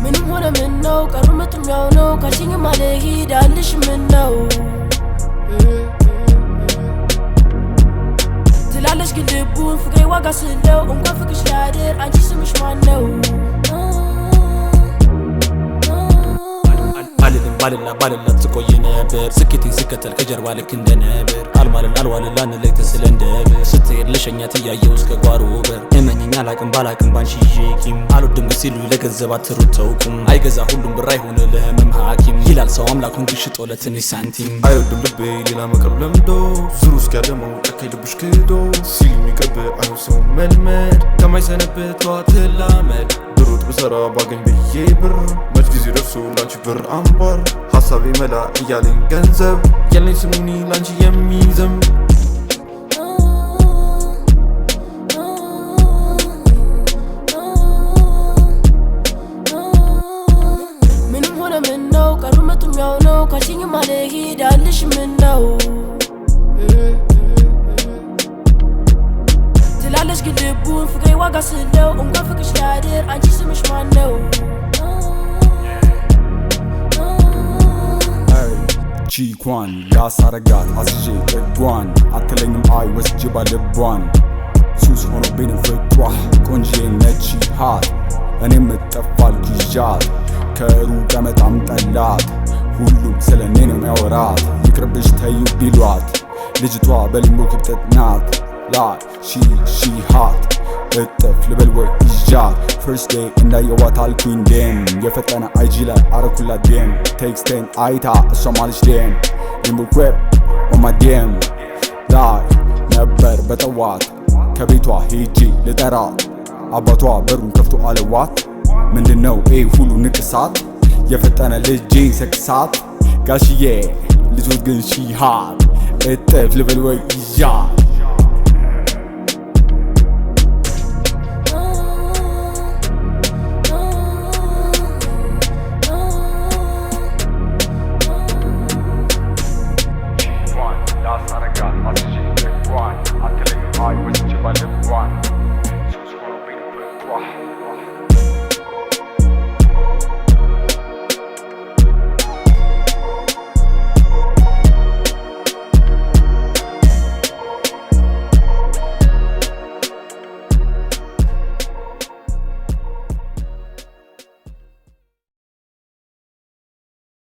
ምንም ሆነ ምን ነው ቀሩ መጥኛው ነው ካሽኝ ማለሂ ዳልሽ ምን ነው ትላለሽ ግን ልቡን ፍቅሬ ዋጋ ስለው እንኳን ፍቅሽ ላድር አንቺ ስምሽ ማን ነው ባልላ ትቆይ ነበር ስኬቴን ስከተል ከጀርባ ልክ እንደ ነበር አልዋልን ላንለይ ተስለ እንደበር ስትሄድ ልሸኛት እያየው እስከ ጓሮ በር እመኝኝ ባላቅም ባንቺ ቂም አልወድም ሲሉ ለገንዘብ አትሩት ተውቁም አይገዛ ሁሉም ብር አይሆን ለህመም ሐኪም ይላል ሰው አምላኩን ግሽጦ ለትንሽ ሳንቲም አይወድም ልቤ ሌላ መቅረብ ለምዶ ዙሩ እስኪያደመው ጨካኝ ልብሽ ክዶ ሲል የሚቀርብ አይሆን ሰው መልመድ ከማይሰነብት ተዋትላመድ ብሩት ብሰራ ባገኝ ብዬ ብር መች ጊዜ ደርሶ ላንቺ ብር አምባር ሐሳቤ መላ እያለኝ ገንዘብ ያለኝ ስሙኒ ላንቺ የሚዘም ምንም ሆነ ምን ነው ቀሩ መጥኛው ነው ካሽኝ ማለሂ ዳልሽ ምን ነው ትላለሽ ግን ልቡን ፍቅሬ ዋጋ ስለው እንኳን ፍቅሽ ላድር አንቺ ስምሽ ማን ነው ቺኳን ያሳረጋት አስዤ ጥጓን አትለኝም አይ ወስጄ ባልቧን ሱስ ሆኖብኝ ፍቅሯ ቆንጆ ነች ሃት እኔም እጠፋል ጊዣት ከሩቅ መጣም ጠላት ሁሉም ስለኔ ነው የሚያወራት ይቅርብሽ ተዩ ቢሏት ልጅቷ በሊምቦ ክብጠት ናት ላይ ሺ ሃት እጥፍ ልበል ወይ ይዣት First day እንዳየዋት አልኩኝ ዴም የፈጠነ አይጂ ላይ አረኩላት ዴም ቴክስቴን አይታ እሷም አለች ዴም ሊምቦ ክሬፕ ኦን ማይ ዴም ላይ ነበር በጠዋት ከቤቷ ሄጄ ልጠራት አባቷ በሩን ከፍቶ አለዋት ምንድነው ሁሉ ንቅሳት የፈጠነ ልጄ ሰክሳት ጋሽዬ ልጆት ግን ሺ ሃት እጥፍ ልበል ወይ ይዣት